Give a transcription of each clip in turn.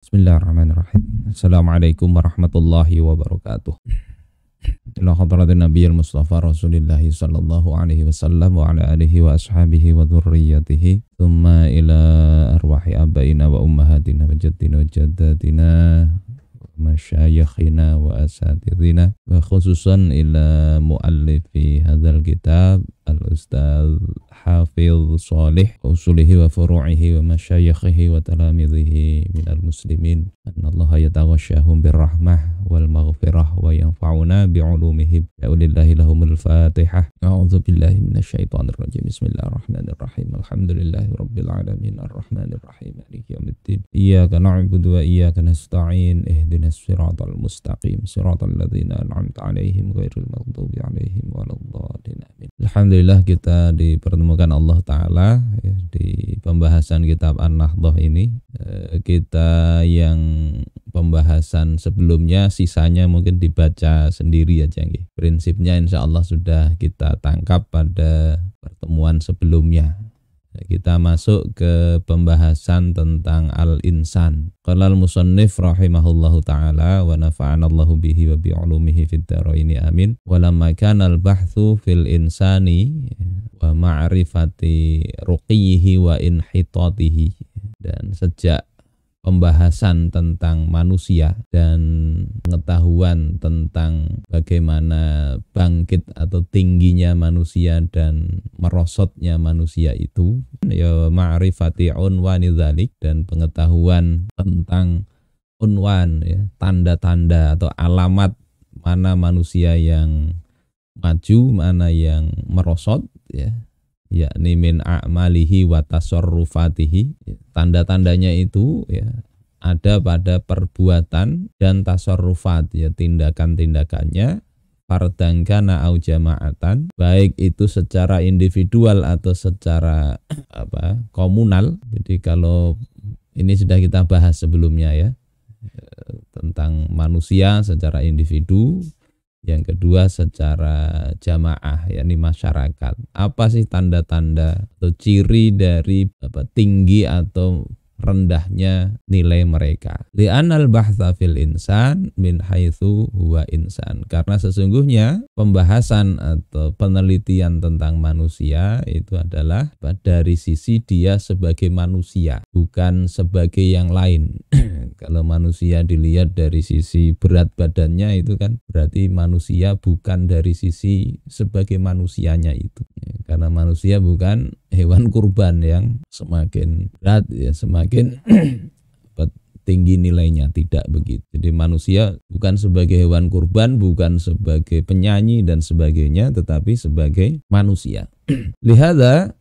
Bismillahirrahmanirrahim. Assalamualaikum warahmatullahi wabarakatuh. Ila hadratin Nabiyil Mustafa Rasulillah sallallahu alaihi wasallam wa ala alihi wa ashabihi wa dhurriyyatihi thumma ila arwahi abaina wa ummahatina wa jaddina wa jaddatina wa masyayikhina wa asatidina wa khususan ila muallifi hadzal kitab al-ustaz Hafiz Shalih wa usulihi wa furu'ihi wa masyayikhihi wa talamidhihi minal muslimin annallaha yataghashahum birrahmah wal maghfirah wa yanfa'una bi'ulumihim ya'ulillahi lahumul fatihah. A'udzu billahi minasyaitonir rajim. Bismillahirrahmanirrahim. Alhamdulillahi rabbil alamin arrahmanir rahim maliki yaumiddin. Iyyaka na'budu wa iyyaka nasta'in ihdinas siratal mustaqim siratal ladzina an'amta 'alaihim ghairil maghdubi 'alaihim waladdallin. Alhamdulillah kita dipertemukan Allah Ta'ala ya, di pembahasan kitab An-Nahdhah ini. Kita yang pembahasan sebelumnya sisanya mungkin dibaca sendiri aja. Prinsipnya insya Allah sudah kita tangkap pada pertemuan sebelumnya. Kita masuk ke pembahasan tentang al-insan. Qala al-musannif rahimahullahu ta'ala wa nafa'anallahu bihi wa bi'ulumihi fid dharaini amin. Wa lamma kana al-bahthu fil insani wa ma'rifati ruqiyihi wa inhitatihi. Dan sejak pembahasan tentang manusia dan pengetahuan tentang bagaimana bangkit atau tingginya manusia dan merosotnya manusia itu, ya ma'rifati unwani dzalik, dan pengetahuan tentang unwan ya, tanda-tanda atau alamat mana manusia yang maju, mana yang merosot ya, yakni min a'malihi wa tasarrufatihi. Tanda-tandanya itu ya ada pada perbuatan dan tasarrufat ya, tindakan-tindakannya, fardan kana au jama'atan, baik itu secara individual atau secara komunal. Jadi kalau ini sudah kita bahas sebelumnya ya, tentang manusia secara individu, yang kedua secara jamaah, yakni masyarakat. Apa sih tanda-tanda atau ciri dari tinggi atau rendahnya nilai mereka? Li'anal bahtha fil insan min haitsu huwa insan. Karena sesungguhnya pembahasan atau penelitian tentang manusia itu adalah dari sisi dia sebagai manusia, bukan sebagai yang lain. Kalau manusia dilihat dari sisi berat badannya itu kan berarti manusia bukan dari sisi sebagai manusianya itu. Karena manusia bukan hewan kurban yang semakin berat ya semakin tinggi nilainya, tidak begitu. Jadi manusia bukan sebagai hewan kurban, bukan sebagai penyanyi dan sebagainya, tetapi sebagai manusia. Lihada,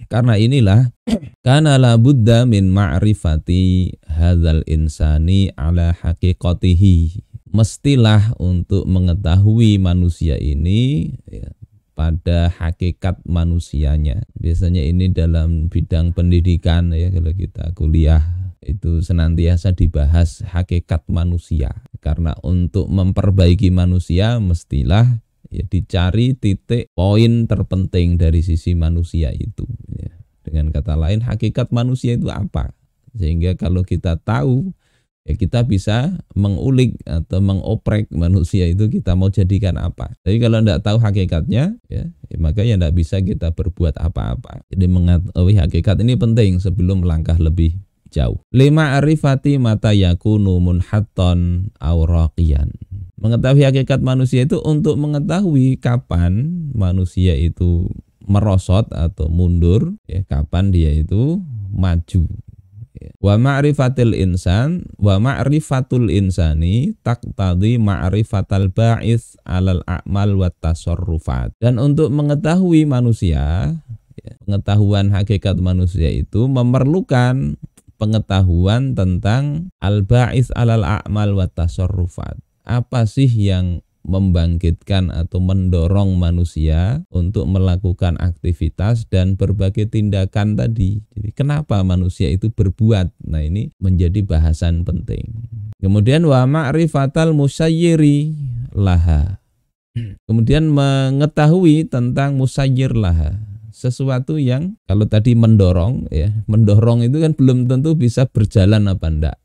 karena inilah kana la budda min ma'rifati hadzal insani ala haqiqatihi. Mestilah untuk mengetahui manusia ini ya, pada hakikat manusianya. Biasanya ini dalam bidang pendidikan ya, kalau kita kuliah itu senantiasa dibahas hakikat manusia. Karena untuk memperbaiki manusia mestilah ya dicari titik poin terpenting dari sisi manusia itu ya. Dengan kata lain, hakikat manusia itu apa? Sehingga kalau kita tahu ya kita bisa mengulik atau mengoprek manusia itu kita mau jadikan apa. Tapi kalau tidak tahu hakikatnya ya maka ya tidak bisa kita berbuat apa-apa. Jadi mengetahui hakikat ini penting sebelum melangkah lebih jauh. Lima arifati mata yakunu munhatton aw raqiyan. Mengetahui hakikat manusia itu untuk mengetahui kapan manusia itu merosot atau mundur ya, kapan dia itu maju. Wa ma'rifatul insan wa ma'rifatul insani taqtadi ma'rifatal ba'its 'alal a'mal wat tasarrufat. Dan untuk mengetahui manusia ya, pengetahuan hakikat manusia itu memerlukan pengetahuan tentang al-ba'its 'alal a'mal wat tasarrufat. Apa sih yang membangkitkan atau mendorong manusia untuk melakukan aktivitas dan berbagai tindakan tadi. Jadi kenapa manusia itu berbuat? Nah, ini menjadi bahasan penting. Kemudian wa ma'rifatal musayyiri laha. Kemudian mengetahui tentang musayyir laha. Sesuatu yang kalau tadi mendorong ya, mendorong itu kan belum tentu bisa berjalan apa enggak.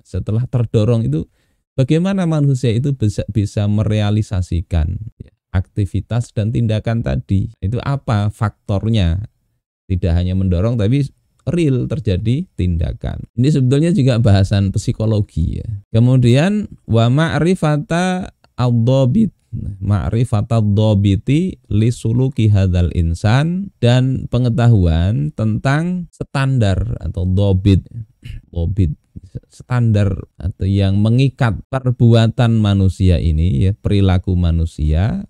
Setelah terdorong itu, bagaimana manusia itu bisa merealisasikan aktivitas dan tindakan tadi? Itu apa faktornya? Tidak hanya mendorong tapi real terjadi tindakan. Ini sebetulnya juga bahasan psikologi ya. Kemudian wa ma'rifata ad-dhabit, ma'rifata ad-dhabiti li suluki hadzal insan, dan pengetahuan tentang standar atau dhabit standar atau yang mengikat perbuatan manusia ini ya, perilaku manusia,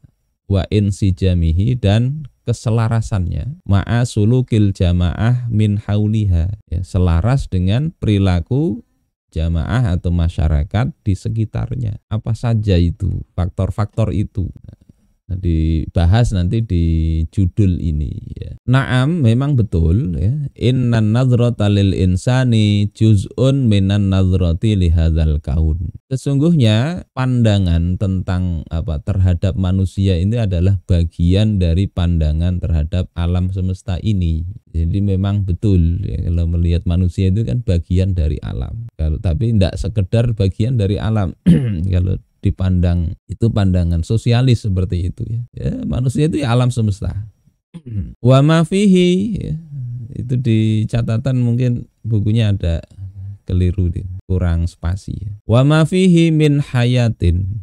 wa insijamihi, dan keselarasannya, ma'a sulukil jamaah min hauliha, ya, selaras dengan perilaku jamaah atau masyarakat di sekitarnya. Apa saja itu faktor-faktor itu? Nah, dibahas nanti di judul ini ya. Naam, memang betul ya. Innan nazrata lil insani juz'un minan nazrati li hadzal kaun. Sesungguhnya pandangan tentang terhadap manusia ini adalah bagian dari pandangan terhadap alam semesta ini. Jadi memang betul ya, kalau melihat manusia itu kan bagian dari alam. Tapi tidak sekedar bagian dari alam. Kalau dipandang itu pandangan sosialis seperti itu ya. Ya, manusia itu ya alam semesta. Wa ma fihi ya, itu di catatan mungkin bukunya ada keliru, kurang spasi ya. Wa ma fihi min hayatin,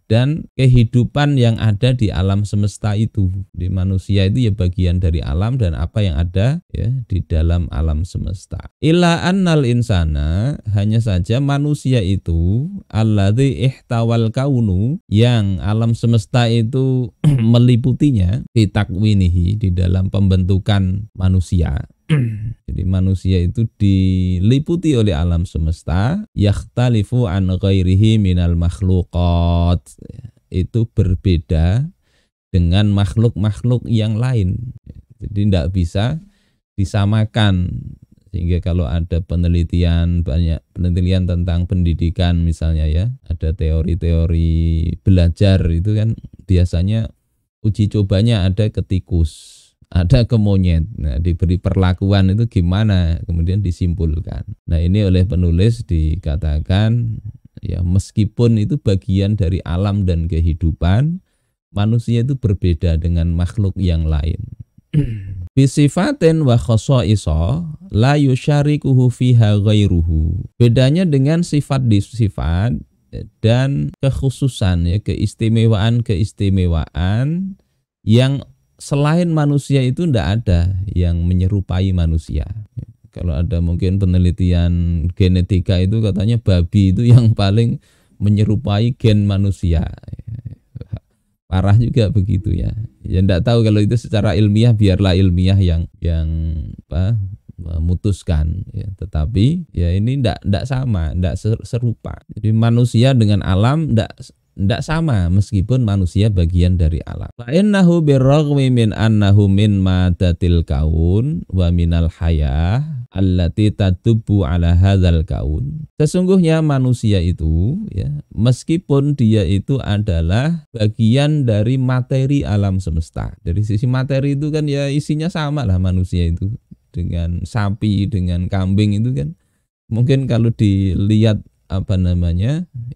dan kehidupan yang ada di alam semesta itu. Di manusia itu ya bagian dari alam dan apa yang ada ya di dalam alam semesta. Illa annal insana, hanya saja manusia itu alladzi ihtawal kaunu, yang alam semesta itu meliputinya, fi takwinihi, di dalam pembentukan manusia. Jadi manusia itu diliputi oleh alam semesta, yakhtalifu an ghairihi minal makhluqat, itu berbeda dengan makhluk-makhluk yang lain. Jadi tidak bisa disamakan. Sehingga kalau ada penelitian, banyak penelitian tentang pendidikan misalnya ya, ada teori-teori belajar itu kan biasanya uji cobanya ada ke tikus, ada ke monyet. Nah, diberi perlakuan itu gimana, kemudian disimpulkan. Nah, ini oleh penulis dikatakan ya, meskipun itu bagian dari alam dan kehidupan, manusia itu berbeda dengan makhluk yang lain. Bisifatin wa khasa'isa la yusyarikuhu fiha ghairuhu. Bedanya dengan sifat dan kekhususan ya, keistimewaan yang selain manusia itu tidak ada yang menyerupai manusia. Kalau ada mungkin penelitian genetika itu katanya babi itu yang paling menyerupai gen manusia. Parah juga begitu ya. Ya tidak tahu kalau itu secara ilmiah, biarlah ilmiah yang memutuskan ya. Tetapi ya ini tidak sama, tidak serupa. Jadi manusia dengan alam tidak sama meskipun manusia bagian dari alam. Fa innahu birraghmi min annahu min madatil kaun wa minal hayah allati tadubbu ala hadzal kaun. Sesungguhnya manusia itu ya, meskipun dia itu adalah bagian dari materi alam semesta. Dari sisi materi itu kan ya isinya sama lah manusia itu dengan sapi, dengan kambing itu kan. Mungkin kalau dilihat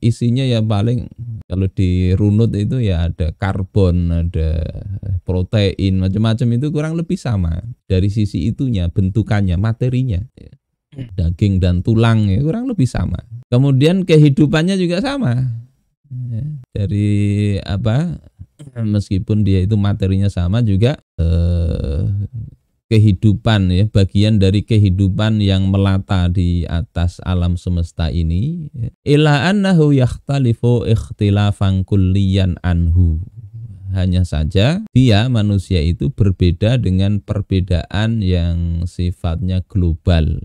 isinya ya paling kalau dirunut itu ya ada karbon, ada protein, macam-macam, itu kurang lebih sama dari sisi itunya, bentukannya, materinya, daging dan tulang ya kurang lebih sama. Kemudian kehidupannya juga sama ya, dari meskipun dia itu materinya sama juga kehidupan ya, bagian dari kehidupan yang melata di atas alam semesta ini. Ila annahu yakhtalifu ikhtilafan kulliyan anhu. Hanya saja dia manusia itu berbeda dengan perbedaan yang sifatnya global.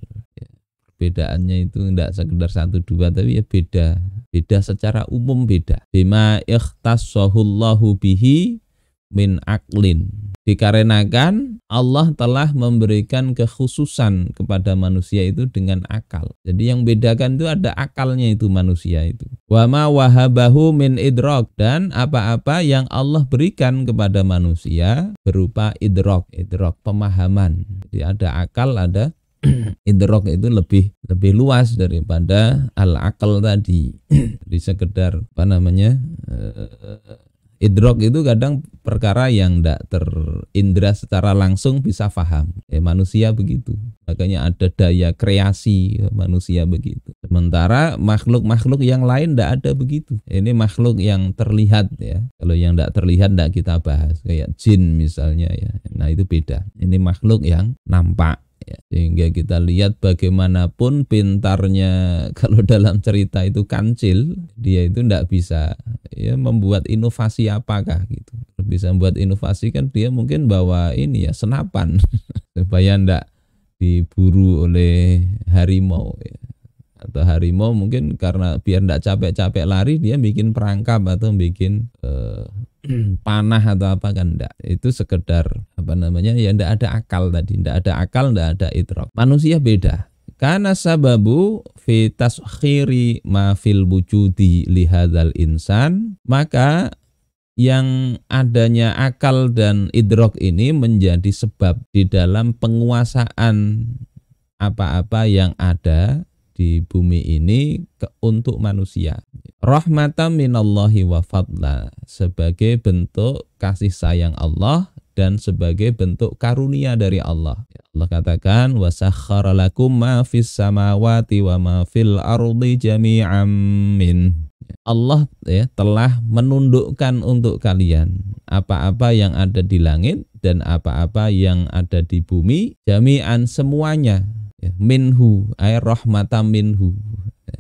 Perbedaannya itu tidak sekedar 1, 2 tapi ya beda secara umum, beda. Bima ikhtassahullahu bihi min aqlin. Dikarenakan Allah telah memberikan kekhususan kepada manusia itu dengan akal. Jadi yang bedakan itu ada akalnya itu manusia itu. Wa ma wahabahu min idrak, dan apa-apa yang Allah berikan kepada manusia berupa idrak pemahaman. Jadi ada akal, ada idrok itu lebih luas daripada al-aql tadi. Jadi sekedar idrok itu kadang perkara yang tidak terindra secara langsung bisa faham. Manusia begitu. Makanya ada daya kreasi manusia begitu. Sementara makhluk-makhluk yang lain tidak ada begitu. Ini makhluk yang terlihat ya. Kalau yang tidak terlihat tidak kita bahas. Kayak jin misalnya ya. Nah itu beda. Ini makhluk yang nampak. Ya, sehingga kita lihat bagaimanapun pintarnya kalau dalam cerita itu kancil, dia itu tidak bisa ya membuat inovasi apakah gitu. Bisa membuat inovasi kan dia mungkin bawa ini ya senapan supaya tidak diburu oleh harimau ya. Atau harimau mungkin karena biar tidak capek-capek lari dia bikin perangkap atau bikin panah atau apa kan enggak. Itu sekedar ya enggak ada akal tadi, enggak ada akal, enggak ada idrok. Manusia beda. Karena sababu fi taskhiri ma fil wujudi li hadzal insan, maka yang adanya akal dan idrok ini menjadi sebab di dalam penguasaan apa-apa yang ada di bumi ini untuk manusia. Rahmatan minallahi wa fadla, sebagai bentuk kasih sayang Allah dan sebagai bentuk karunia dari Allah. Allah katakan wa sakhkhara lakum ma fis samawati wa ma fil ardi jami'an min. Allah ya telah menundukkan untuk kalian apa-apa yang ada di langit dan apa-apa yang ada di bumi, jami'an semuanya. Ya, minhu ay rahmatan minhu,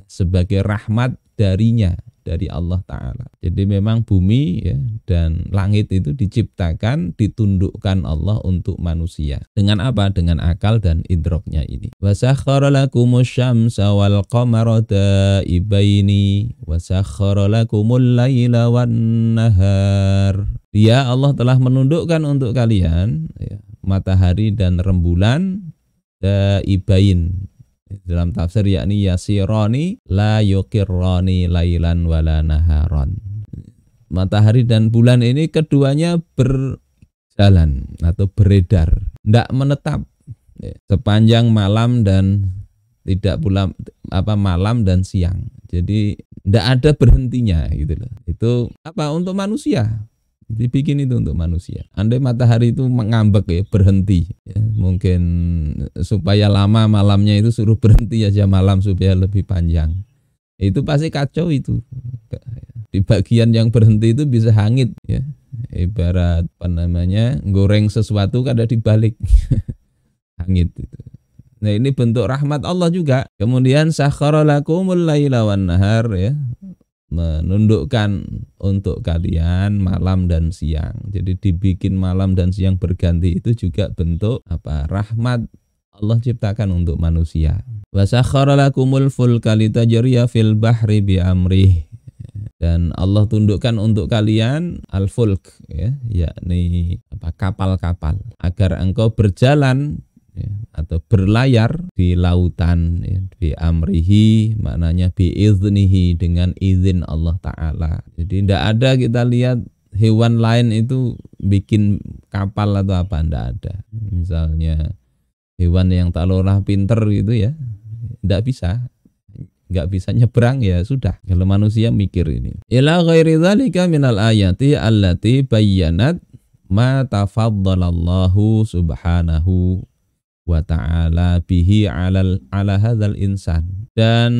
sebagai rahmat darinya, dari Allah Ta'ala. Jadi memang bumi ya, dan langit itu diciptakan, ditundukkan Allah untuk manusia. Dengan apa? Dengan akal dan idroknya ini. Wa sakhkhara lakumus syamsa wal qamara daibaini wa sakhkhara lakumul laila wan nahar. Dia Allah telah menundukkan untuk kalian ya, matahari dan rembulan daibain, dalam tafsir yakni yasirani la yukirrani lailan wala naharon. Matahari dan bulan ini keduanya berjalan atau beredar, tidak menetap sepanjang malam dan tidak pula malam dan siang. Jadi tidak ada berhentinya gitu loh. Itu apa untuk manusia? Dibikin itu untuk manusia. Andai matahari itu mengambek ya, berhenti ya, mungkin supaya lama malamnya itu suruh berhenti aja malam supaya lebih panjang. Itu pasti kacau itu. Di bagian yang berhenti itu bisa hangit ya. Ibarat goreng sesuatu kada dibalik. Hangit itu. Nah, ini bentuk rahmat Allah juga. Kemudian sakhkhara lakumul laila wan nahar ya. Menundukkan untuk kalian malam dan siang. Jadi dibikin malam dan siang berganti itu juga bentuk rahmat Allah ciptakan untuk manusia. Wa sakhkhara lakumul fulka litajriya fil bahri bi amrih. Dan Allah tundukkan untuk kalian al-fulk ya, yakni kapal-kapal agar engkau berjalan ya, atau berlayar di lautan ya, bi amrihi maknanya bi iznihi, dengan izin Allah Ta'ala. Jadi tidak ada kita lihat hewan lain itu bikin kapal atau apa, tidak ada. Misalnya hewan yang tak lorah pinter gitu ya, tidak bisa nyebrang ya sudah. Kalau manusia mikir ini. Ila ghairi dzalika minal ayati allati bayyanat ma tafaddalallahu subhanahu wa ta'ala bihi ala hadzal insan. Dan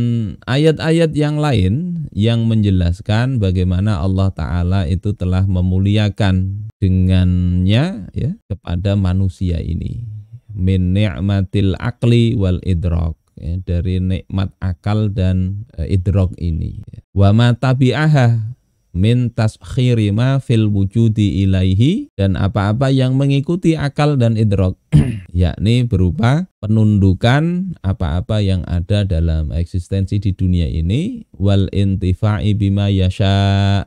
ayat-ayat yang lain yang menjelaskan bagaimana Allah Ta'ala itu telah memuliakan dengannya ya kepada manusia ini. Min ni'matil aqli wal idrak ya, dari nikmat akal dan idrak ini. Wa ma tabi'aha min taskhiri ma fil wujudi ilaihi, dan apa-apa yang mengikuti akal dan idrak yakni berupa penundukan apa-apa yang ada dalam eksistensi di dunia ini, wal intifa'i bima yasha,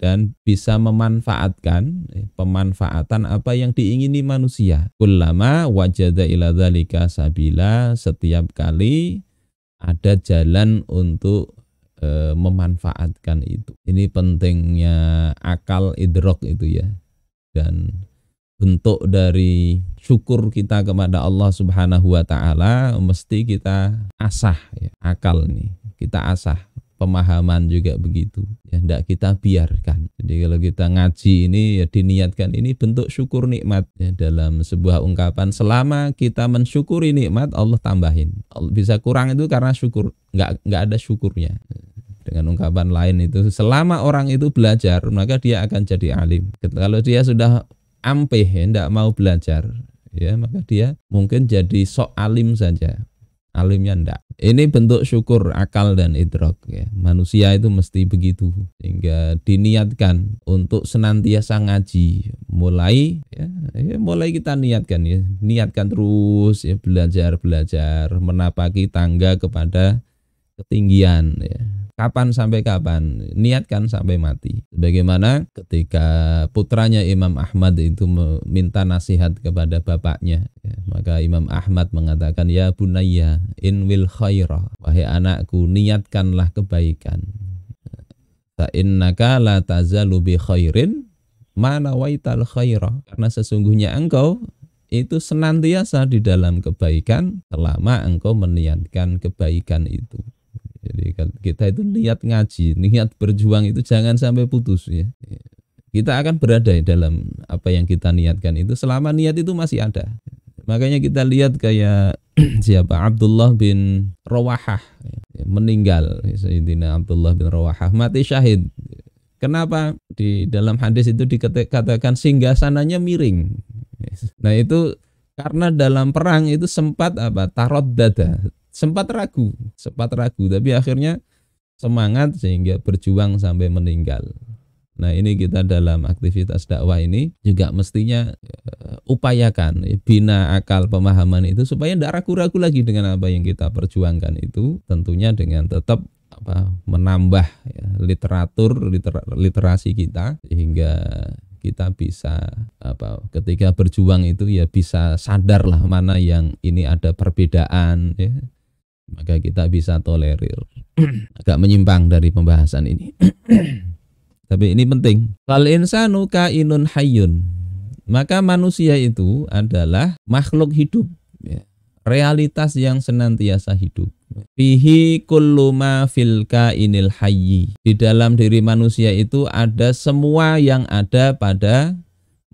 dan bisa memanfaatkan pemanfaatan apa yang diingini manusia. Kullama wajada ila dzalika sabila, setiap kali ada jalan untuk memanfaatkan itu. Ini pentingnya akal idrok itu ya. Dan bentuk dari syukur kita kepada Allah Subhanahu wa taala mesti kita asah ya, akal nih. Kita asah. Pemahaman juga begitu. Ya ndak kita biarkan. Jadi kalau kita ngaji ini ya diniatkan ini bentuk syukur nikmat ya, dalam sebuah ungkapan selama kita mensyukuri nikmat Allah tambahin. Bisa kurang itu karena syukur nggak ada syukurnya. Dengan ungkapan lain itu selama orang itu belajar maka dia akan jadi alim. Kalau dia sudah ampeh ya, ndak mau belajar ya maka dia mungkin jadi sok alim saja. Alimnya ndak. Ini bentuk syukur akal dan idrak ya. Manusia itu mesti begitu sehingga diniatkan untuk senantiasa ngaji. Mulai kita niatkan ya. Niatkan terus ya belajar menapaki tangga kepada ketinggian ya. Kapan sampai kapan? Niatkan sampai mati. Bagaimana ketika putranya Imam Ahmad itu meminta nasihat kepada bapaknya, ya, maka Imam Ahmad mengatakan, ya bunayya in wil khaira, wahai anakku niatkanlah kebaikan. Fa innaka la tazalu bi khairin ma nawaital khaira, karena sesungguhnya engkau itu senantiasa di dalam kebaikan selama engkau meniatkan kebaikan itu. Jadi kita itu niat ngaji, niat berjuang itu jangan sampai putus ya. Kita akan berada dalam apa yang kita niatkan itu selama niat itu masih ada. Makanya kita lihat kayak siapa Abdullah bin Rawahah meninggal, Sayyidina Abdullah bin Rawahah mati syahid. Kenapa? Di dalam hadis itu dikatakan singgasananya miring. Nah itu karena dalam perang itu sempat taraddada. Sempat ragu, tapi akhirnya semangat sehingga berjuang sampai meninggal. Nah ini kita dalam aktivitas dakwah ini juga mestinya upayakan bina akal pemahaman itu supaya tidak ragu-ragu lagi dengan apa yang kita perjuangkan itu, tentunya dengan tetap menambah ya, literasi kita sehingga kita bisa ketika berjuang itu ya bisa sadarlah mana yang ini ada perbedaan ya. Maka kita bisa tolerir. Agak menyimpang dari pembahasan ini. Tapi ini penting. Fal insanu kainun hayyun. Maka manusia itu adalah makhluk hidup ya. Realitas yang senantiasa hidup. Fihi kullu ma fil kainil hayyi. Di dalam diri manusia itu ada semua yang ada pada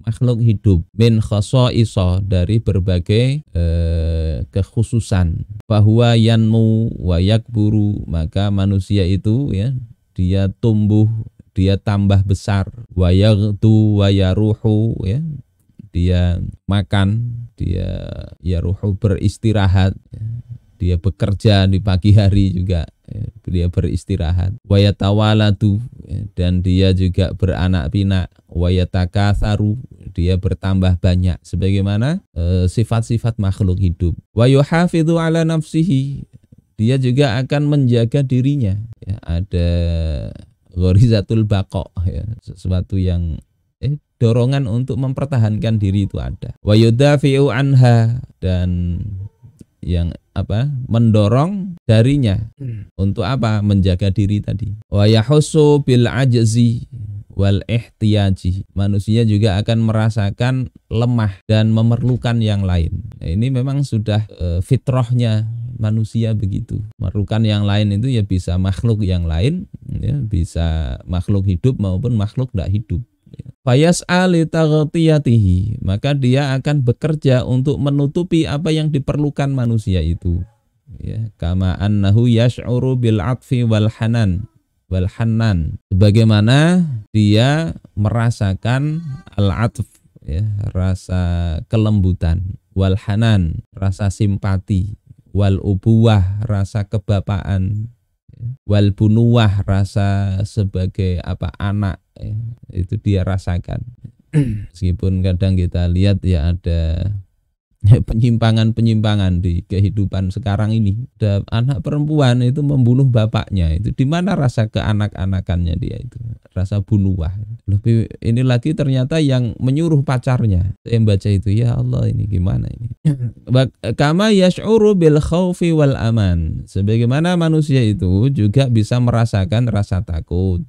makhluk hidup, min khasa'isa, dari berbagai kekhususan. Bahwa yanmu wa yakburu, maka manusia itu ya dia tumbuh, dia tambah besar, wa yaghdu wa yaruhu ya, dia makan, dia yaruhu beristirahat ya. Dia bekerja di pagi hari juga ya, dia beristirahat, wa yatawaladu ya, dan dia juga beranak pinak, wa yatakatsaru, dia bertambah banyak sebagaimana sifat-sifat makhluk hidup. Wa yuhafidhu ala nafsihi, dia juga akan menjaga dirinya ya, ada gharizatul baqa ya, sesuatu yang dorongan untuk mempertahankan diri itu ada. Wa yudafi'u anha, dan yang mendorong darinya untuk menjaga diri tadi. Wa yahussu bil ajzi wal ihtiyaji, manusia juga akan merasakan lemah dan memerlukan yang lain. Nah, ini memang sudah fitrahnya manusia begitu. Memerlukan yang lain itu ya bisa makhluk yang lain ya, bisa makhluk hidup maupun makhluk tidak hidup. Fayas'a li taghtiyatihi, maka dia akan bekerja untuk menutupi apa yang diperlukan manusia itu ya, kama annahu yash'uru bil 'atfi wal hanan, sebagaimana dia merasakan al-'atf ya, rasa kelembutan, wal hanan, rasa simpati, wal ubuwah, rasa kebapaan, wal bunuwah, rasa sebagai anak ya, itu dia rasakan. Meskipun kadang kita lihat ya ada penyimpangan di kehidupan sekarang ini. Ada anak perempuan itu membunuh bapaknya, itu di mana rasa keanak-anakannya dia itu, rasa bunuwah. Lebih ini lagi ternyata yang menyuruh pacarnya. Saya baca itu, ya Allah ini gimana ini. Kama yash'uru bil khaufi wal aman, sebagaimana manusia itu juga bisa merasakan rasa takut,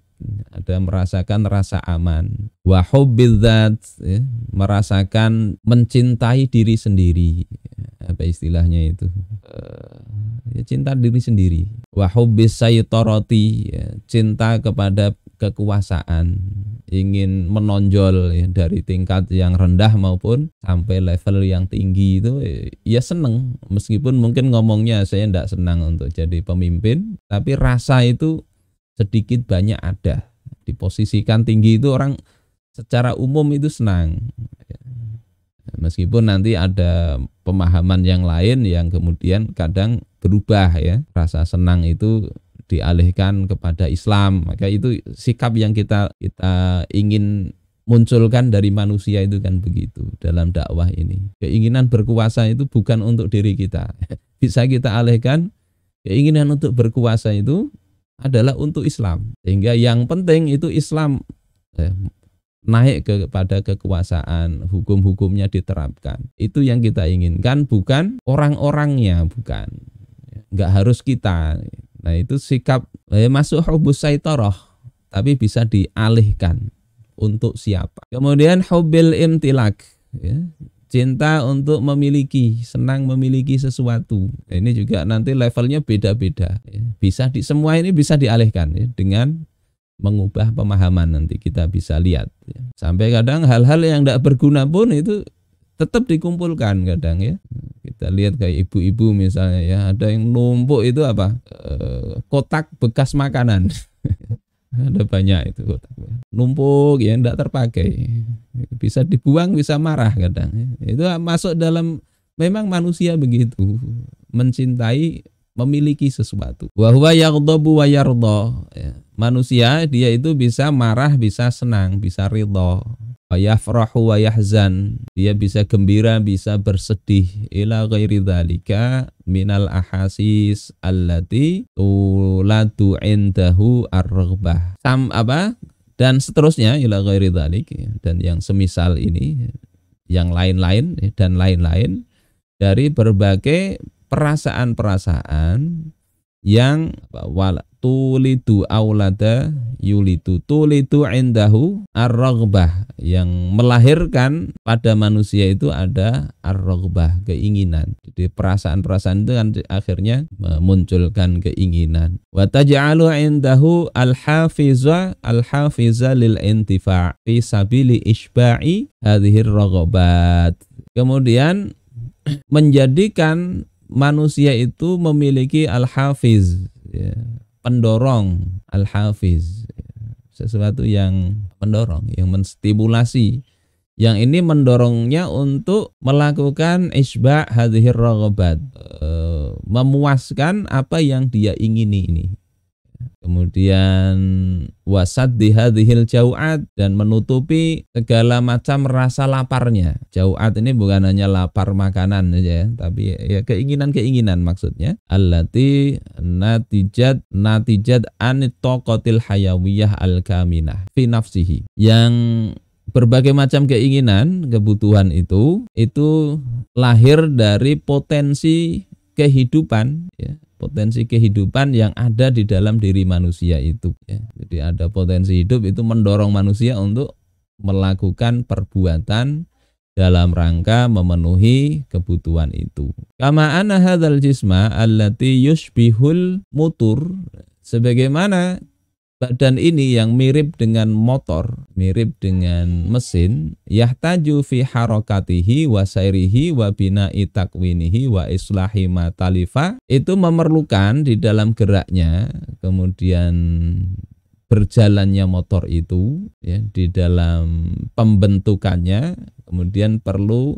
ada merasakan rasa aman. Wa hubbidzat, ya, merasakan mencintai diri sendiri. Apa istilahnya itu? Ya, cinta diri sendiri. Wa hubbis sayyitarati, ya, cinta kepada kekuasaan, ingin menonjol, ya, dari tingkat yang rendah maupun sampai level yang tinggi itu ya seneng, meskipun mungkin ngomongnya saya tidak senang untuk jadi pemimpin, tapi rasa itu sedikit banyak ada. Diposisikan tinggi itu orang secara umum itu senang, meskipun nanti ada pemahaman yang lain yang kemudian kadang berubah, ya, rasa senang itu dialihkan kepada Islam. Maka itu sikap yang kita ingin munculkan dari manusia itu kan begitu dalam dakwah ini. Keinginan berkuasa itu bukan untuk diri kita. Bisa kita alihkan, keinginan untuk berkuasa itu adalah untuk Islam. Sehingga yang penting itu Islam naik kepada kekuasaan, hukum-hukumnya diterapkan. Itu yang kita inginkan, bukan orang-orangnya, bukan. Enggak harus kita. Nah, itu sikap masuk hubbus saitarah, tapi bisa dialihkan untuk siapa. Kemudian hubbil imtilak, ya, cinta untuk memiliki, senang memiliki sesuatu. Ini juga nanti levelnya beda-beda, ya. Semua ini bisa dialihkan, ya, dengan mengubah pemahaman, nanti kita bisa lihat, ya. Sampai kadang hal-hal yang tidak berguna pun itu tetap dikumpulkan kadang, ya. Kita lihat kayak ibu-ibu misalnya, ya, ada yang numpuk itu apa? Kotak bekas makanan. Ada banyak itu kotak numpuk yang tidak terpakai. Bisa dibuang, bisa marah kadang, ya. Itu masuk dalam, memang manusia begitu, mencintai, memiliki sesuatu. Wa huwa yaghdabu wa yardha, ya. Manusia dia itu bisa marah, bisa senang, bisa ridha. Wa yafrahu wa yahzan, dia bisa gembira, bisa bersedih. Ila ghairi dzalika minal ahasis allati tuladu indahu ar-raghbah. Dan seterusnya, ila ghairi dzalik, ya, dan yang semisal ini, yang lain-lain, ya, dan lain-lain dari berbagai perasaan-perasaan yang tulidu aulada yulidu, tulidu indahu ar-raghbah, yang melahirkan pada manusia itu ada ar-raghbah, keinginan. Jadi perasaan-perasaan itu kan akhirnya memunculkan keinginan. Wa taj'alu indahu al-hafiza lil intifa' fi sabili isba'i hadhir raghabat. Kemudian menjadikan manusia itu memiliki al-hafiz, ya, pendorong, al-hafiz, sesuatu yang mendorong, yang menstimulasi, yang ini mendorongnya untuk melakukan isba' hadhir raghabat, memuaskan apa yang dia ingini ini. Kemudian wasad di hadhil jau'at, dan menutupi segala macam rasa laparnya. Jau'at ini bukan hanya lapar makanan saja, ya, tapi ya keinginan-keinginan maksudnya. Allati natijat anit taqatil hayawiyah al-kaminah fi nafsihi. Yang berbagai macam keinginan, kebutuhan itu lahir dari potensi kehidupan, ya, potensi kehidupan yang ada di dalam diri manusia itu, ya. Jadi ada potensi hidup itu mendorong manusia untuk melakukan perbuatan dalam rangka memenuhi kebutuhan itu. Kama anna hadzal jisma allati yushbihul mutur, sebagaimana badan ini yang mirip dengan motor, mirip dengan mesin, yahtaju fi harakatihi wa sairihi wa bina'i takwinihi wa islahi ma talifa, itu memerlukan di dalam geraknya, kemudian berjalannya motor itu, ya, di dalam pembentukannya, kemudian perlu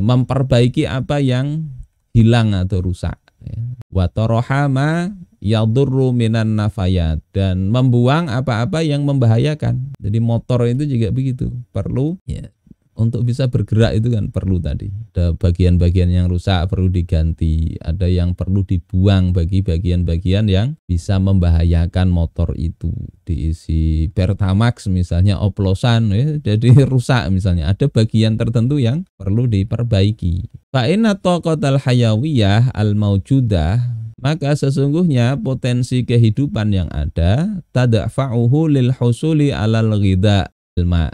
memperbaiki apa yang hilang atau rusak, ya. Wa torohama yadurru minan nafayat, dan membuang apa-apa yang membahayakan. Jadi motor itu juga begitu, perlu, ya, untuk bisa bergerak itu kan perlu tadi. Ada bagian-bagian yang rusak perlu diganti, ada yang perlu dibuang bagi bagian-bagian yang bisa membahayakan motor itu. Diisi Pertamax misalnya oplosan, ya, jadi rusak misalnya. Ada bagian tertentu yang perlu diperbaiki. Fa inna taqatal hayawiyah al-maujudah, maka sesungguhnya potensi kehidupan yang ada tadfa'uhu lil husuli 'alal ghidha.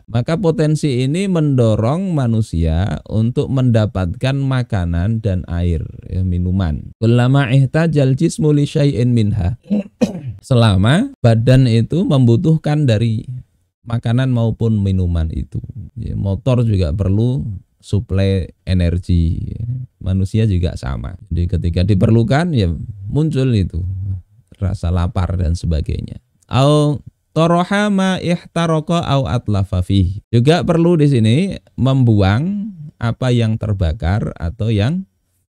Maka potensi ini mendorong manusia untuk mendapatkan makanan dan air, ya, minuman. Kullama ihtajal jismu li syai'in minha. Selama badan itu membutuhkan dari makanan maupun minuman itu. Ya, motor juga perlu suplai energi. Manusia juga sama. Jadi ketika diperlukan ya muncul itu rasa lapar dan sebagainya. Au toroha ma ihtaraka au atlafa fihi. Juga perlu di sini membuang apa yang terbakar atau yang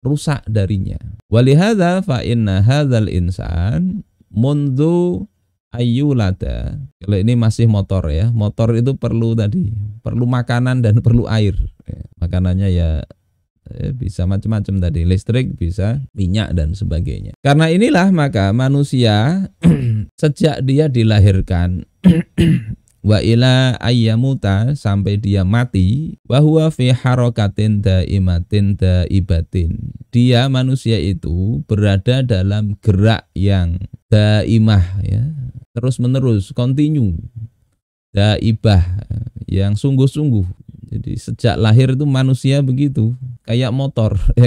rusak darinya. Walihadza fa inna hadzal insan mundu ayyulada. Kalau ini masih motor ya. Motor itu perlu makanan dan perlu air. Makanannya ya bisa macam-macam tadi, listrik, bisa minyak dan sebagainya. Karena inilah maka manusia sejak dia dilahirkan wa ila ayyamuta sampai dia mati wa huwa fi harakatin daimatin daibatin. Dia manusia itu berada dalam gerak yang daimah ya, terus menerus, kontinu. Daibah yang sungguh-sungguh. Jadi sejak lahir itu manusia begitu, kayak motor ya,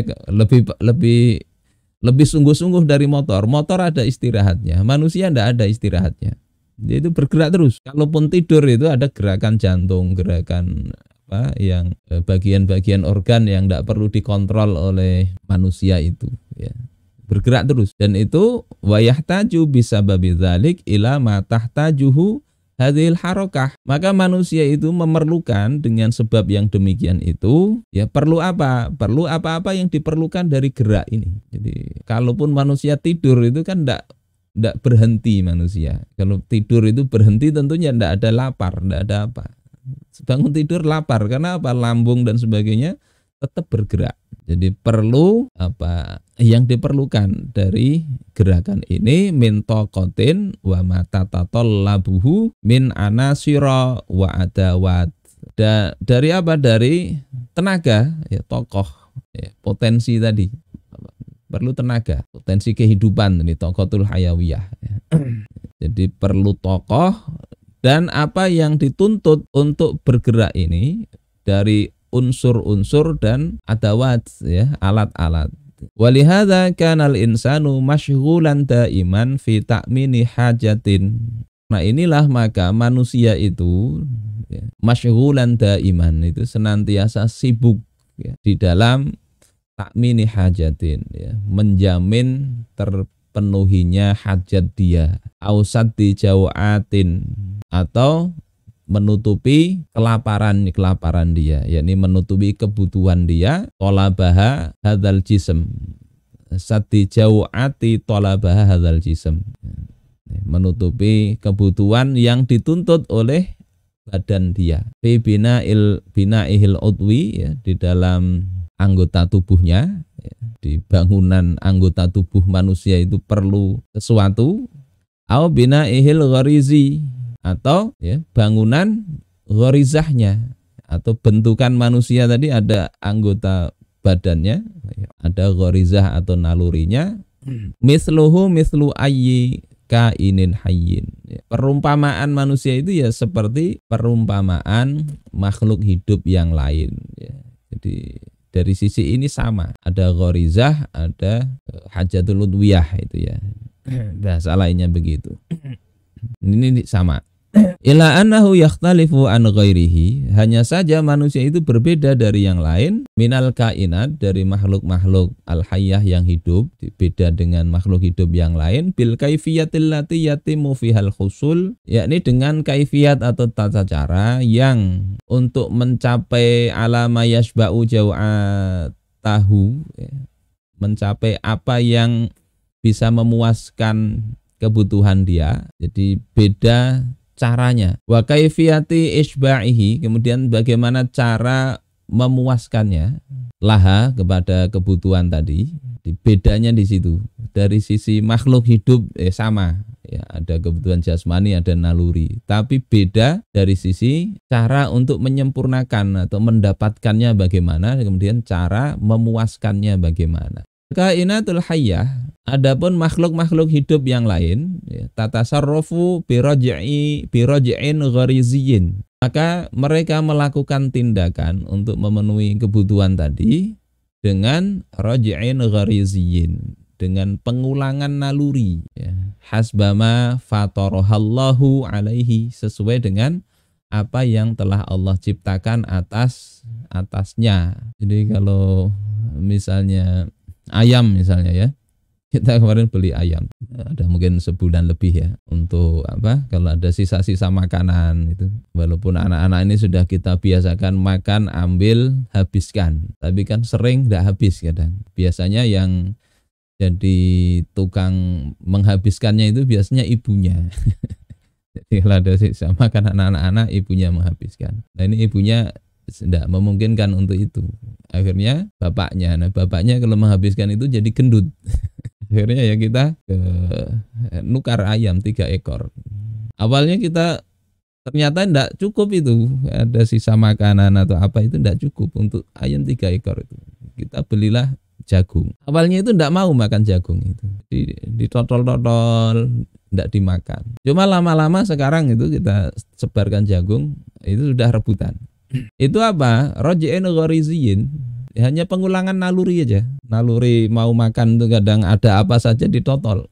lebih sungguh-sungguh dari motor. Motor ada istirahatnya, manusia tidak ada istirahatnya. Dia itu bergerak terus. Kalaupun tidur itu ada gerakan jantung, gerakan apa yang bagian-bagian organ yang tidak perlu dikontrol oleh manusia itu ya. Bergerak terus, dan itu wayahtaju bisababi dzalik ila ma tahtajuhu hadhil harokah. Maka manusia itu memerlukan dengan sebab yang demikian itu ya perlu apa? Perlu apa-apa yang diperlukan dari gerak ini. Jadi kalaupun manusia tidur itu kan tidak berhenti manusia. Kalau tidur itu berhenti tentunya tidak ada lapar, tidak ada apa. Bangun tidur lapar karena apa? Lambung dan sebagainya tetap bergerak. Jadi perlu apa yang diperlukan dari gerakan ini min taqatin wa matatatol labuhu min anasira wa adawat. Dari apa? Dari tenaga ya, tokoh ya, potensi tadi. Perlu tenaga, potensi kehidupan ini toqatul hayawiyah ya. Jadi perlu tokoh dan apa yang dituntut untuk bergerak ini dari unsur-unsur dan adawat ya, alat-alat. Walihadza kanal insanu masyghulan daiman fi ta'mini hajatin. Nah inilah maka manusia itu ya, masyghulan daiman itu senantiasa sibuk ya, di dalam ta'mini hajatin ya, menjamin terpenuhinya hajat dia. Ausad di jawatin atau menutupi kelaparan dia, yakni menutupi kebutuhan dia, tolabaha hadzal jism, sati jauati tolabaha hadzal jism, menutupi kebutuhan yang dituntut oleh badan dia. Fi binaihil udwi ya, di dalam anggota tubuhnya ya, di bangunan anggota tubuh manusia itu perlu sesuatu. Au binaihil gharizi, atau ya, bangunan ghorizahnya atau bentukan manusia tadi ada anggota badannya, ada ghorizah atau nalurinya. Misluhu mislu ayyi kainin hayyin. Perumpamaan manusia itu ya seperti perumpamaan makhluk hidup yang lain ya. Jadi dari sisi ini sama, ada ghorizah, ada hajatul udwiyah itu ya. Bahasa lainnya begitu. Ini sama. Ila annahu yakhtalifu an ghairihi, hanya saja manusia itu berbeda dari yang lain, minal kainat, dari makhluk-makhluk al-hayyah yang hidup, beda dengan makhluk hidup yang lain, bil kaifiyatil lati yatimu fihal husul, yakni dengan kaifiyat atau tata cara yang untuk mencapai alama yashba'u jaw'atahu ya, mencapai apa yang bisa memuaskan kebutuhan dia. Jadi beda caranya. Wa kaifiyati isba'ihi, kemudian bagaimana cara memuaskannya laha kepada kebutuhan tadi. Bedanya di situ. Dari sisi makhluk hidup sama ya, ada kebutuhan jasmani, ada naluri, tapi beda dari sisi cara untuk menyempurnakan atau mendapatkannya bagaimana, kemudian cara memuaskannya bagaimana. Kainatul hayyah Adapun makhluk-makhluk hidup yang lain, ya, tatasarrufu biraj'in ghariziyyin. Maka mereka melakukan tindakan untuk memenuhi kebutuhan tadi dengan raj'in ghariziyyin, dengan pengulangan naluri, ya. Hasbama fatarahallahu alaihi, sesuai dengan apa yang telah Allah ciptakan atasnya. Jadi kalau misalnya ayam misalnya ya, kita kemarin beli ayam, ada mungkin sebulan lebih ya, untuk apa, kalau ada sisa-sisa makanan itu, walaupun anak-anak ini sudah kita biasakan makan ambil habiskan, tapi kan sering tidak habis kadang. Biasanya yang jadi tukang menghabiskannya itu biasanya ibunya. Jadi kalau ada sisa makan anak-anak, ibunya menghabiskan. Nah ini ibunya tidak memungkinkan untuk itu, akhirnya bapaknya. Nah bapaknya kalau menghabiskan itu jadi gendut. Akhirnya ya kita nukar ayam 3 ekor. Awalnya kita ternyata tidak cukup itu, ada sisa makanan atau apa itu tidak cukup untuk ayam 3 ekor itu. Kita belilah jagung. Awalnya itu tidak mau makan jagung itu, ditotol-totol, tidak dimakan. Cuma lama-lama sekarang itu kita sebarkan jagung, itu sudah rebutan. Itu apa? Raj'in ghariziyyin. Hanya pengulangan naluri aja. Naluri mau makan itu kadang ada apa saja ditotol.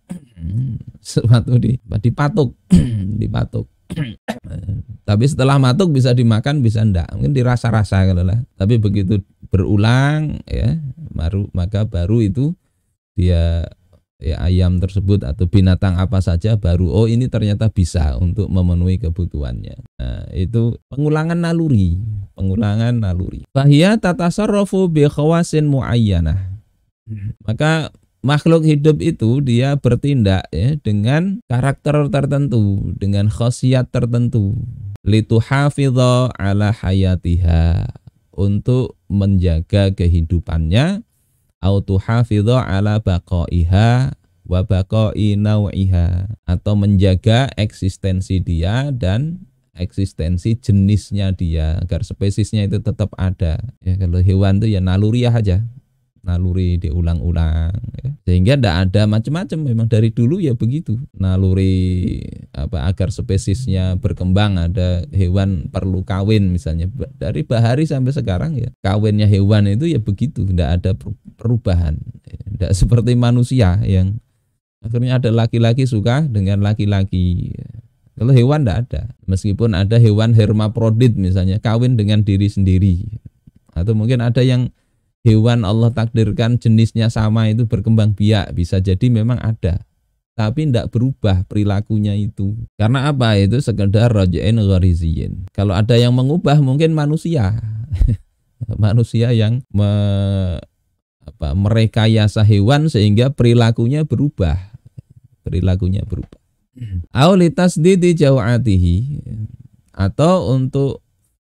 Sesuatu dipatuk. Dipatuk. Tapi setelah matuk bisa dimakan, bisa enggak. Mungkin dirasa-rasa kalau lah. Tapi begitu berulang ya, maka baru itu dia ya, ayam tersebut atau binatang apa saja baru oh ini ternyata bisa untuk memenuhi kebutuhannya. Nah, itu pengulangan naluri. Fahiya tatasarrafu bi khawasin muayyanah. Maka makhluk hidup itu dia bertindak ya dengan karakter tertentu, dengan khasiat tertentu. Lituhafidha ala hayatiha, untuk menjaga kehidupannya, au tuhafidha ala baqaiha wa baqai nau'iha, atau menjaga eksistensi dia dan eksistensi jenisnya dia, agar spesiesnya itu tetap ada. Ya, kalau hewan itu ya naluriah aja, naluri diulang-ulang ya. Sehingga tidak ada macam-macam, memang dari dulu ya begitu. Naluri apa agar spesiesnya berkembang, ada hewan perlu kawin misalnya, dari bahari sampai sekarang ya kawinnya hewan itu ya begitu, tidak ada perubahan. Tidak seperti manusia yang akhirnya ada laki-laki suka dengan laki-laki. Kalau hewan tidak ada, meskipun ada hewan hermaprodit misalnya, kawin dengan diri sendiri. Atau mungkin ada yang hewan Allah takdirkan jenisnya sama itu berkembang biak, bisa jadi memang ada. Tapi tidak berubah perilakunya itu. Karena apa? Itu sekedar raj'in ghariziyyin. Kalau ada yang mengubah mungkin manusia. Manusia yang merekayasa hewan sehingga perilakunya berubah. Aulitas didi jawatihi, atau untuk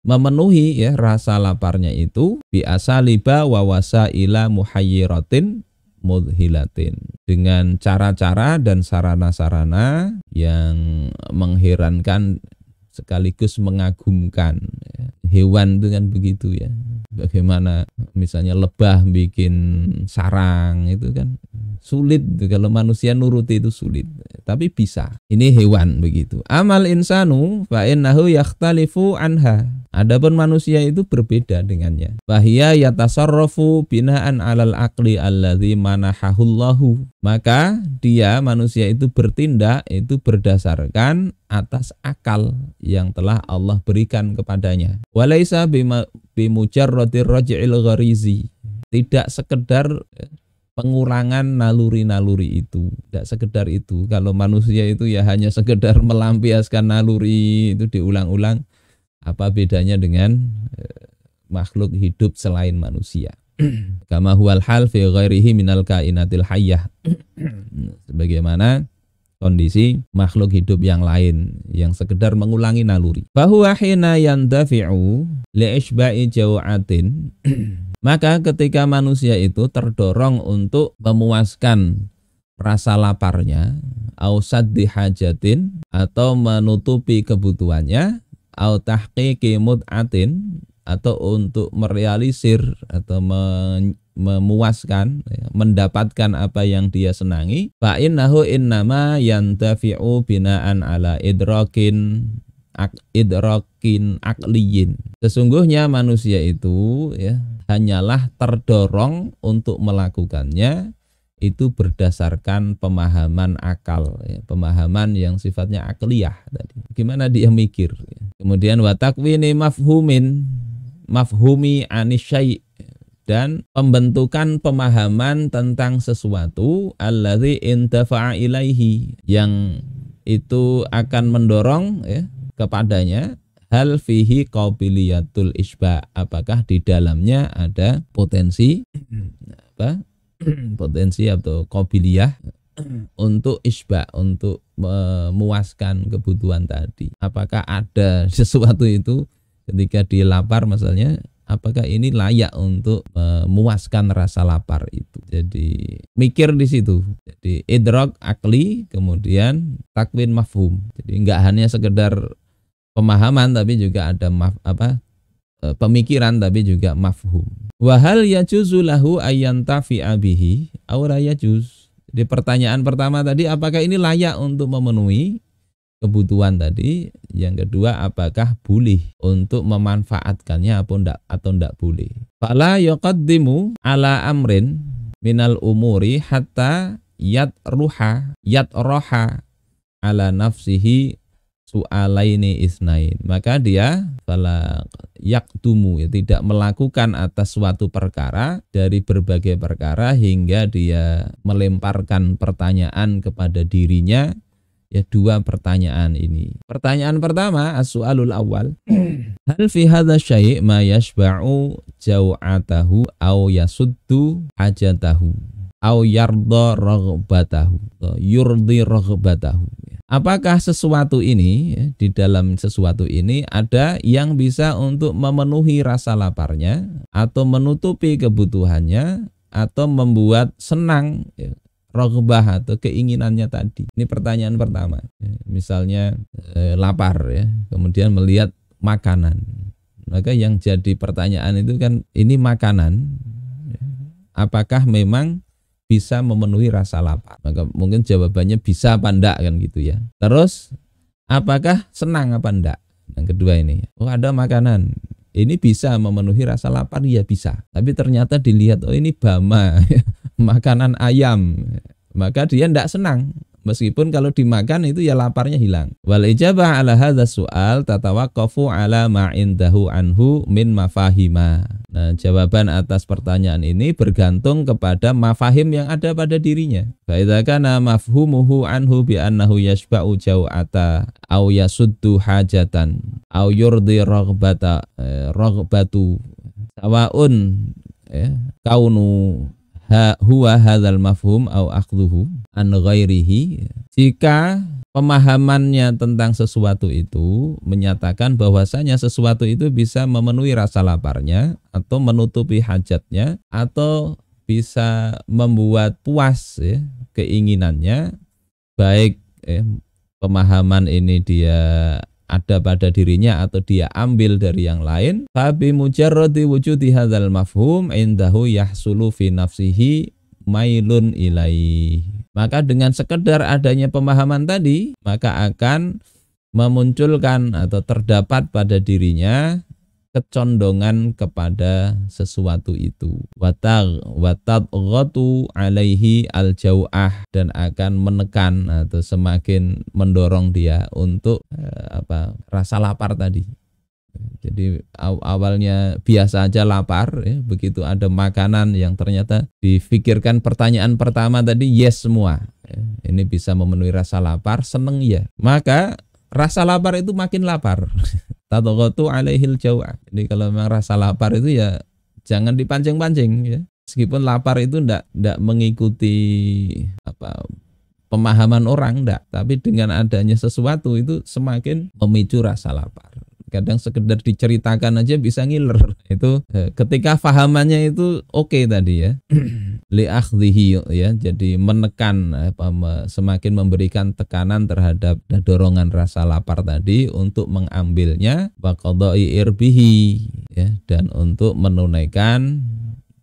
memenuhi ya rasa laparnya itu bi asaliba wa wasaila muhayyiratin mudhilatin, dengan cara-cara dan sarana-sarana yang mengherankan sekaligus mengagumkan. Hewan itu kan begitu ya. Bagaimana misalnya lebah bikin sarang itu kan sulit, kalau manusia nuruti itu sulit, tapi bisa. Ini hewan begitu. Amal insanu fa innahu yakhtalifu anha. Adapun manusia itu berbeda dengannya. Fahiya yatasarrafu binaan 'alal aqli alladzi manahahullahu. Maka dia manusia itu bertindak itu berdasarkan atas akal yang telah Allah berikan kepadanya. Walaisa bimujarradir raj'il gharizi. Tidak sekedar pengurangan naluri-naluri itu, tidak sekedar itu. Kalau manusia itu ya hanya sekedar melampiaskan naluri itu diulang-ulang, apa bedanya dengan makhluk hidup selain manusia? Kama huwal hal fi ghairihi minal kainatil hayyah. Sebagaimana kondisi makhluk hidup yang lain yang sekedar mengulangi naluri. Fahuwa hina yandafi'u li'ishba'i jaw'atin. Maka ketika manusia itu terdorong untuk memuaskan rasa laparnya, au saddi hajatin, atau menutupi kebutuhannya, au tahqiqi mud'atin, atau untuk merealisir atau memuaskan, ya, mendapatkan apa yang dia senangi, fa innahu innama yantafi'u bina'an ala idrakin akliyin. Sesungguhnya manusia itu ya hanyalah terdorong untuk melakukannya itu berdasarkan pemahaman akal, ya, pemahaman yang sifatnya akliyah tadi. Gimana dia mikir. Ya. Kemudian wa takwini mafhumi anisyai, dan pembentukan pemahaman tentang sesuatu alladzi intafa'a ilaihi, yang itu akan mendorong ya kepadanya, hal fihi qabiliyatul isba, apakah di dalamnya ada potensi potensi atau qabiliyah untuk isba, untuk memuaskan kebutuhan tadi. Apakah ada sesuatu itu ketika dia lapar misalnya, apakah ini layak untuk memuaskan rasa lapar itu. Jadi mikir di situ. Jadi idrak akli, kemudian takwin mafhum. Jadi enggak hanya sekedar pemahaman tapi juga ada pemikiran tapi juga mafhum. Wa hal yajuzu lahu ayyantafi'a bihi aw la yajuz. Jadi pertanyaan pertama tadi, apakah ini layak untuk memenuhi kebutuhan tadi? Yang kedua, apakah boleh untuk memanfaatkannya atau enggak boleh? Fala yuqaddimu ala amrin minal umuri hatta yatroha ala nafsihi su'alaini isnain. Maka dia fala yaktumu, ya, tidak melakukan atas suatu perkara dari berbagai perkara hingga dia melemparkan pertanyaan kepada dirinya, ya, dua pertanyaan ini. Pertanyaan pertama, as-su'alul awal, hal fi hadza syai' ma yashba'u jaw'atahu aw yasuddu hajatahu aw yarda raghbatahu yurdi raghbatahu. Apakah sesuatu ini, ya, di dalam sesuatu ini ada yang bisa untuk memenuhi rasa laparnya, atau menutupi kebutuhannya, atau membuat senang, ya, raghbah atau keinginannya tadi. Ini pertanyaan pertama. Ya, misalnya lapar, ya, kemudian melihat makanan. Maka yang jadi pertanyaan itu kan, ini makanan, ya, apakah memang bisa memenuhi rasa lapar? Maka mungkin jawabannya bisa apa enggak, kan gitu ya. Terus apakah senang apa enggak? Yang kedua ini, oh ada makanan, ini bisa memenuhi rasa lapar, ya bisa. Tapi ternyata dilihat, oh ini bama, makanan ayam, maka dia enggak senang. Meskipun kalau dimakan itu ya laparnya hilang. Wal ijabah ala hadza su'al tatawaqqafu ala ma indahu anhu min mafahima. Nah, jawaban atas pertanyaan ini bergantung kepada mafahim yang ada pada dirinya. Fa idza kana mafhumuhu anhu bi annahu yashba'u jaw'ata aw yasuddu hajatan aw yurdi raghbatu sawaun, ya, kaunu huwa hadzal mafhum au akhdhuhu an ghairihi. Jika pemahamannya tentang sesuatu itu menyatakan bahwasanya sesuatu itu bisa memenuhi rasa laparnya, atau menutupi hajatnya, atau bisa membuat puas, ya, keinginannya, baik pemahaman ini dia ada pada dirinya atau dia ambil dari yang lain, fa bi mujarradi wujudi hadzal mafhum indahu yahsulu fi nafsihi mailun ilaihi. Maka dengan sekedar adanya pemahaman tadi, maka akan memunculkan atau terdapat pada dirinya kecondongan kepada sesuatu itu. Watadghatu alaihi al-jau'ah, dan akan menekan atau semakin mendorong dia untuk rasa lapar tadi. Jadi awalnya biasa aja lapar, ya, begitu ada makanan yang ternyata difikirkan pertanyaan pertama tadi yes semua, ya, ini bisa memenuhi rasa lapar, seneng ya, maka rasa lapar itu makin lapar. Tadghatu alaihil jau'ah. Jadi kalau memang rasa lapar itu ya jangan dipancing-pancing, ya. Meskipun lapar itu ndak mengikuti pemahaman orang, ndak, tapi dengan adanya sesuatu itu semakin memicu rasa lapar. Kadang sekedar diceritakan aja bisa ngiler. Itu ketika fahamannya itu oke tadi, ya. Li akhdhihi, ya, jadi menekan, semakin memberikan tekanan terhadap dorongan rasa lapar tadi untuk mengambilnya, wa qada'i irbihi, ya, dan untuk menunaikan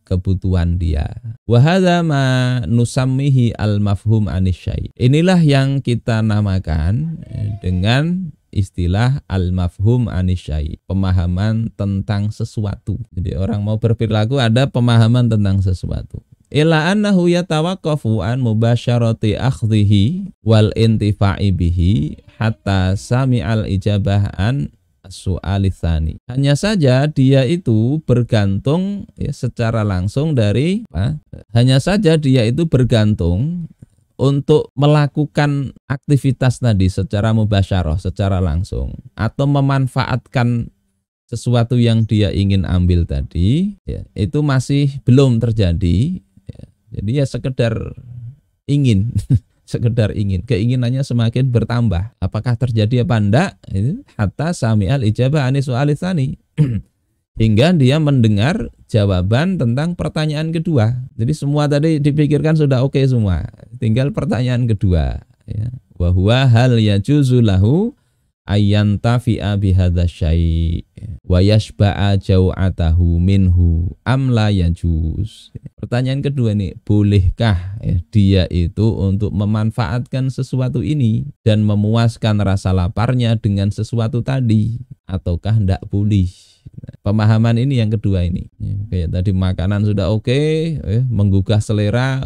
kebutuhan dia. Wa hadza ma nusammihi al-mafhum anisyai. Inilah yang kita namakan dengan istilah al-mafhum anisyai, pemahaman tentang sesuatu. Jadi orang mau berperilaku ada pemahaman tentang sesuatu. Illa annahu yatawaqqafu an mubasyarati akhdhihi wal intifa'i bihi hatta sami'al ijabah an as-su'ali tsani. Hanya saja dia itu bergantung ya, secara langsung dari hanya saja dia itu bergantung untuk melakukan aktivitas tadi secara mubasyarah, secara langsung, atau memanfaatkan sesuatu yang dia ingin ambil tadi, ya, itu masih belum terjadi. Ya, jadi ya sekedar ingin, sekedar ingin, keinginannya semakin bertambah. Apakah terjadi apa enggak? Hatta sami'al ijabah ani su'ali tsani. Hingga dia mendengar jawaban tentang pertanyaan kedua. Jadi semua tadi dipikirkan sudah oke semua. Tinggal pertanyaan kedua. Ya. Wa huwa hal yajuzu lahu ayyantafi'a bihadza syai' wa yashba'a jau'atahu minhu am la yajuz. Pertanyaan kedua nih, bolehkah dia itu untuk memanfaatkan sesuatu ini dan memuaskan rasa laparnya dengan sesuatu tadi, ataukah tidak boleh? Pemahaman ini yang kedua ini. Kayak tadi makanan sudah oke, menggugah selera,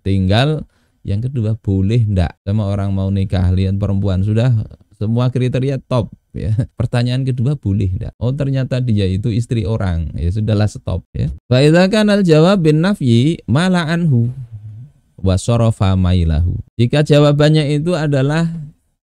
tinggal yang kedua boleh ndak sama orang mau nikah, lihat perempuan sudah semua kriteria top ya. Pertanyaan kedua boleh ndak? Oh ternyata dia itu istri orang, ya sudahlah stop ya. Fa idza kana al-jawab bin nafyi mala anhu wa sarafa mailahu. Jika jawabannya itu adalah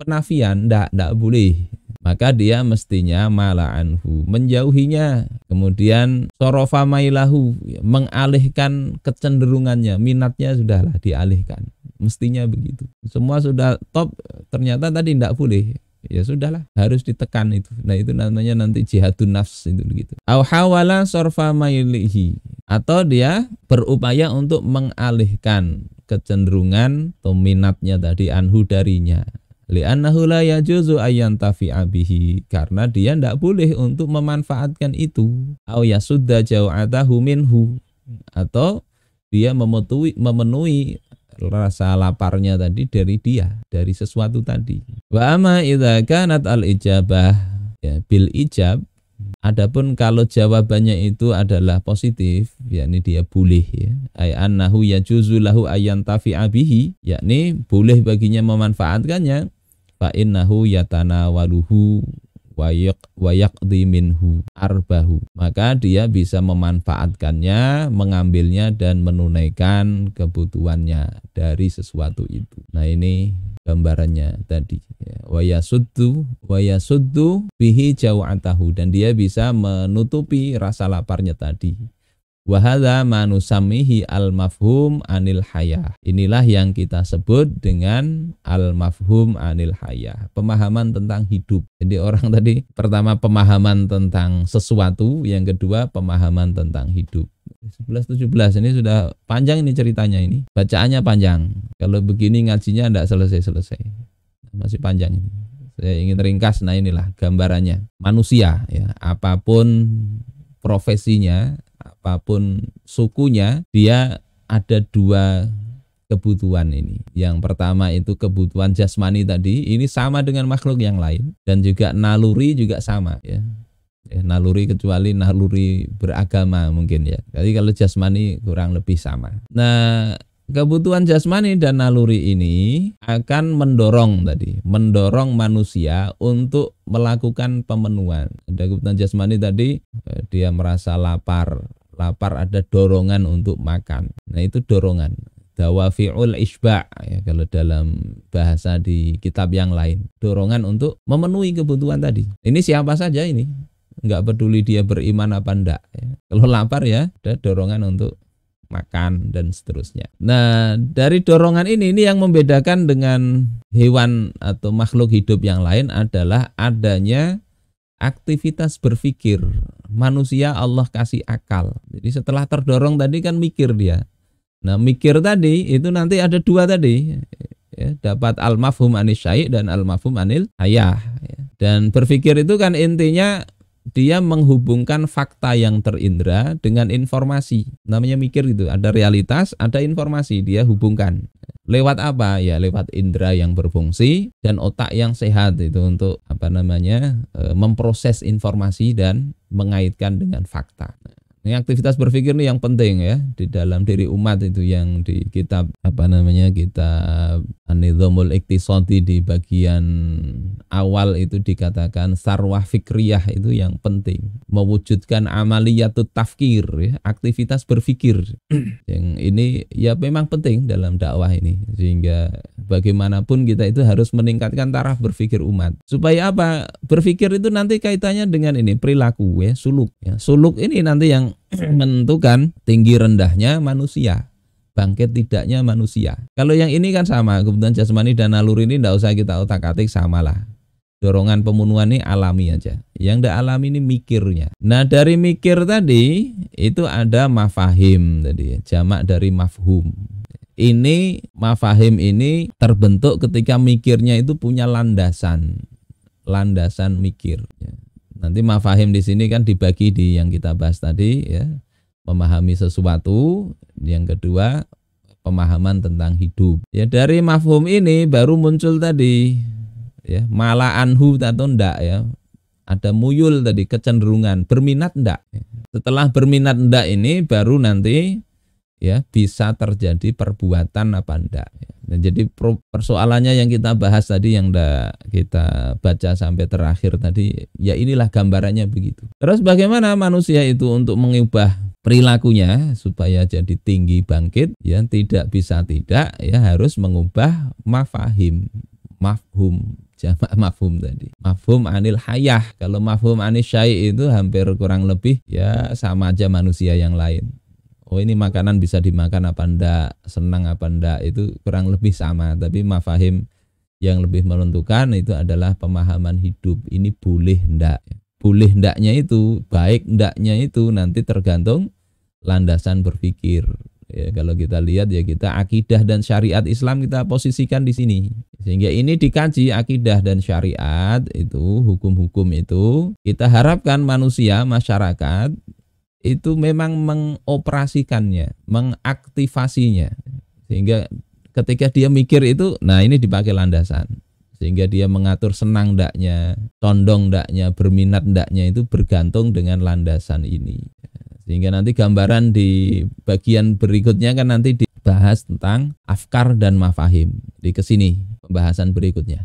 penafian, ndak boleh, maka dia mestinya mala anhu, menjauhinya, kemudian sarafa mailahu, mengalihkan kecenderungannya, minatnya sudahlah dialihkan. Mestinya begitu. Semua sudah top, ternyata tadi tidak boleh. Ya sudahlah, harus ditekan itu. Nah itu namanya nanti jihadun nafs itu begitu. Au hawala sarfa mailihi, atau dia berupaya untuk mengalihkan kecenderungan atau minatnya tadi anhu darinya. Li'annahu la yajuzu ayyantafi'a bihi, karena dia tidak boleh untuk memanfaatkan itu. Au yasudda jau'atahu minhu, atau dia memenuhi rasa laparnya tadi dari dia, dari sesuatu tadi. Wa amma idza kanat al ijabah ya bil ijab, adapun kalau jawabannya itu adalah positif, yakni dia boleh ya, ay annahu yajuzu lahu ayyantafi'a bihi, yakni boleh baginya memanfaatkannya, fa innahu yatanawaluhu wa yaqdi minhu arbahu, maka dia bisa memanfaatkannya, mengambilnya dan menunaikan kebutuhannya dari sesuatu itu. Nah ini gambarannya tadi ya. Wa yasuddu bihi jau'atahu, dan dia bisa menutupi rasa laparnya tadi. Wa hadza ma nusammihi al-mafhum anil hayah. Inilah yang kita sebut dengan al-mafhum anil hayah, pemahaman tentang hidup. Jadi orang tadi pertama pemahaman tentang sesuatu, yang kedua pemahaman tentang hidup. 11-17 ini sudah panjang ini ceritanya, ini bacaannya panjang. Kalau begini ngajinya tidak selesai-selesai, masih panjang ini. Saya ingin ringkas. Nah inilah gambarannya manusia ya, apapun profesinya, apapun sukunya, dia ada dua kebutuhan ini. Yang pertama itu kebutuhan jasmani tadi, ini sama dengan makhluk yang lain, dan juga naluri juga sama ya. Naluri kecuali naluri beragama mungkin ya. Jadi kalau jasmani kurang lebih sama. Nah, kebutuhan jasmani dan naluri ini akan mendorong manusia untuk melakukan pemenuhan. Ada kebutuhan jasmani tadi, dia merasa lapar ada dorongan untuk makan. Nah itu dorongan, dawafi'ul isba' ya, kalau dalam bahasa di kitab yang lain, dorongan untuk memenuhi kebutuhan tadi. Ini siapa saja ini, nggak peduli dia beriman apa enggak ya. Kalau lapar ya ada dorongan untuk makan dan seterusnya. Nah dari dorongan ini yang membedakan dengan hewan atau makhluk hidup yang lain adalah adanya aktivitas berpikir. Manusia Allah kasih akal. Jadi setelah terdorong tadi kan mikir dia. Nah mikir tadi itu nanti ada dua tadi ya, dapat al-mafhum anis syai' dan al-mafhum anil hayah ya. Dan berpikir itu kan intinya dia menghubungkan fakta yang terindra dengan informasi. Namanya mikir gitu, ada realitas, ada informasi, dia hubungkan. Lewat apa? Ya lewat indera yang berfungsi dan otak yang sehat itu untuk memproses informasi dan mengaitkan dengan fakta. Ini aktivitas berpikir nih yang penting ya di dalam diri umat itu, yang di kitab kitab An-Nizamul Iqtisadi di bagian awal itu dikatakan sarwah fikriyah itu yang penting, mewujudkan amaliyatut tafkir ya, aktivitas berpikir. Yang ini ya memang penting dalam dakwah ini, sehingga bagaimanapun kita itu harus meningkatkan taraf berpikir umat. Supaya apa? Berpikir itu nanti kaitannya dengan ini perilaku ya, suluk ya. Suluk ini nanti yang menentukan tinggi rendahnya manusia, bangkit tidaknya manusia. Kalau yang ini kan sama, kebutuhan jasmani dan naluri ini tidak usah kita otak-atik, samalah. Dorongan pembunuhan ini alami aja. Yang tidak alami ini mikirnya. Nah dari mikir tadi itu ada mafahim tadi, jamak dari mafhum. Ini mafahim ini terbentuk ketika mikirnya itu punya landasan mikir. Nanti mafahim di sini kan dibagi di yang kita bahas tadi ya, memahami sesuatu. Yang kedua pemahaman tentang hidup. Ya dari mafhum ini baru muncul tadi ya mala anhu atau ndak ya. Ada muyul tadi, kecenderungan, berminat ndak. Setelah berminat ndak ini baru nanti ya bisa terjadi perbuatan apa ndak. Nah, jadi persoalannya yang kita bahas tadi, yang kita baca sampai terakhir tadi, ya inilah gambarannya begitu. Terus bagaimana manusia itu untuk mengubah perilakunya supaya jadi tinggi bangkit? Ya tidak bisa tidak, ya harus mengubah mafahim, mafhum, jamak mafhum tadi. Mafhum anil hayah. Kalau mafhum anil syai' itu hampir kurang lebih ya sama aja manusia yang lain. Oh ini makanan bisa dimakan apa enggak, senang apa enggak, itu kurang lebih sama. Tapi mafahim yang lebih menentukan itu adalah pemahaman hidup. Ini boleh enggak. Boleh enggaknya itu, baik enggaknya itu nanti tergantung landasan berpikir. Ya, kalau kita lihat ya kita akidah dan syariat Islam kita posisikan di sini. Sehingga ini dikaji akidah dan syariat itu, hukum-hukum itu, kita harapkan manusia, masyarakat itu memang mengoperasikannya, mengaktifasinya. Sehingga ketika dia mikir itu, nah ini dipakai landasan. Sehingga dia mengatur senang ndaknya, condong ndaknya, berminat ndaknya itu bergantung dengan landasan ini. Sehingga nanti gambaran di bagian berikutnya kan nanti dibahas tentang afkar dan mafahim. Di kesini pembahasan berikutnya.